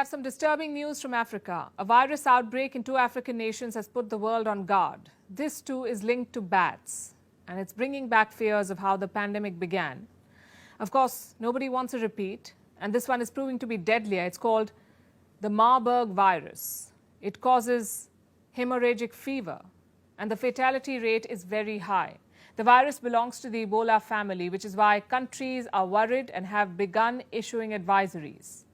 have some disturbing news from Africa. A virus outbreak in 2 African nations has put the world on guard. This too is linked to bats, and it's bringing back fears of how the pandemic began. Of course, nobody wants a repeat, and this one is proving to be deadlier. It's called the Marburg virus. It causes hemorrhagic fever, and the fatality rate is very high. The virus belongs to the Ebola family, which is why countries are worried and have begun issuing advisories.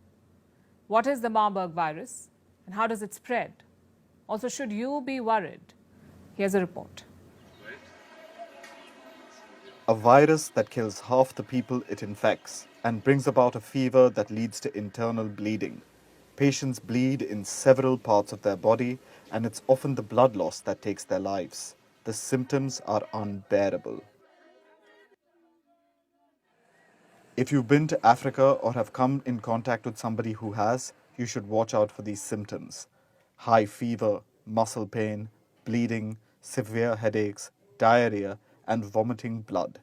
What is the Marburg virus and how does it spread? Also, should you be worried? Here's a report. A virus that kills half the people it infects and brings about a fever that leads to internal bleeding. Patients bleed in several parts of their body, and it's often the blood loss that takes their lives. The symptoms are unbearable. If you've been to Africa or have come in contact with somebody who has, you should watch out for these symptoms. High fever, muscle pain, bleeding, severe headaches, diarrhea, and vomiting blood.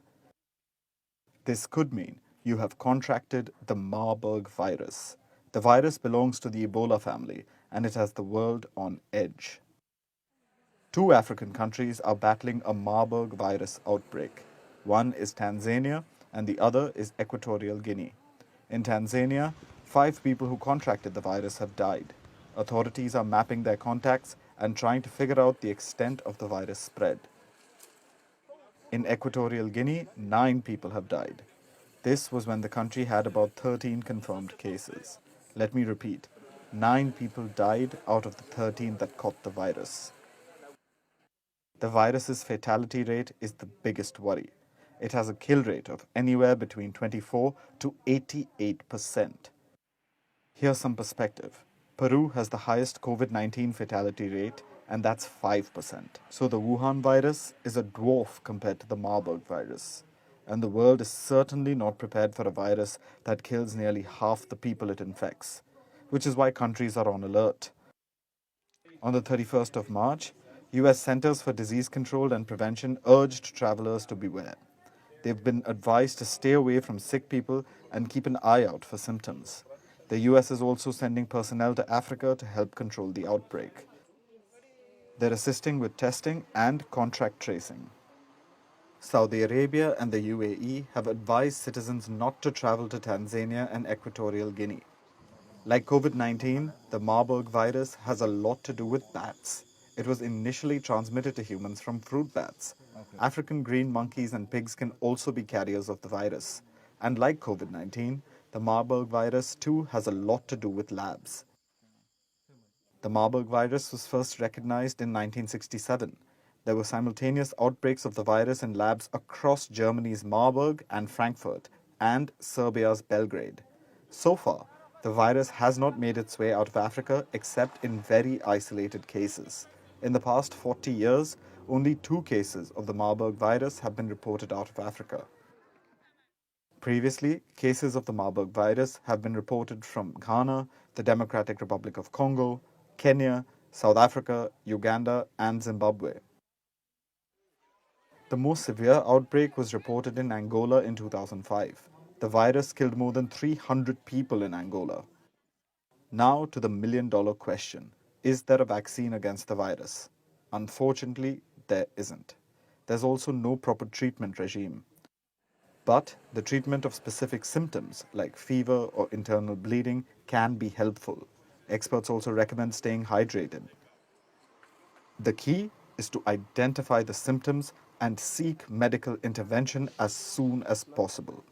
This could mean you have contracted the Marburg virus. The virus belongs to the Ebola family, and it has the world on edge. 2 African countries are battling a Marburg virus outbreak. One is Tanzania, and the other is Equatorial Guinea. In Tanzania, 5 people who contracted the virus have died. Authorities are mapping their contacts and trying to figure out the extent of the virus spread. In Equatorial Guinea, 9 people have died. This was when the country had about 13 confirmed cases. Let me repeat, 9 people died out of the 13 that caught the virus. The virus's fatality rate is the biggest worry. It has a kill rate of anywhere between 24 to 88%. Here's some perspective. Peru has the highest COVID-19 fatality rate, and that's 5%. So the Wuhan virus is a dwarf compared to the Marburg virus. And the world is certainly not prepared for a virus that kills nearly half the people it infects, which is why countries are on alert. On the 31st of March, US Centers for Disease Control and Prevention urged travelers to beware. They've been advised to stay away from sick people and keep an eye out for symptoms. The US is also sending personnel to Africa to help control the outbreak. They're assisting with testing and contact tracing. Saudi Arabia and the UAE have advised citizens not to travel to Tanzania and Equatorial Guinea. Like COVID-19, the Marburg virus has a lot to do with bats. It was initially transmitted to humans from fruit bats. African green monkeys and pigs can also be carriers of the virus. And like COVID-19, the Marburg virus too has a lot to do with labs. The Marburg virus was first recognized in 1967. There were simultaneous outbreaks of the virus in labs across Germany's Marburg and Frankfurt and Serbia's Belgrade. So far, the virus has not made its way out of Africa except in very isolated cases. In the past 40 years, only 2 cases of the Marburg virus have been reported out of Africa. Previously, cases of the Marburg virus have been reported from Ghana, the Democratic Republic of Congo, Kenya, South Africa, Uganda, and Zimbabwe. The most severe outbreak was reported in Angola in 2005. The virus killed more than 300 people in Angola. Now to the million-dollar question. Is there a vaccine against the virus? Unfortunately, there isn't. There's also no proper treatment regime. But the treatment of specific symptoms like fever or internal bleeding can be helpful. Experts also recommend staying hydrated. The key is to identify the symptoms and seek medical intervention as soon as possible.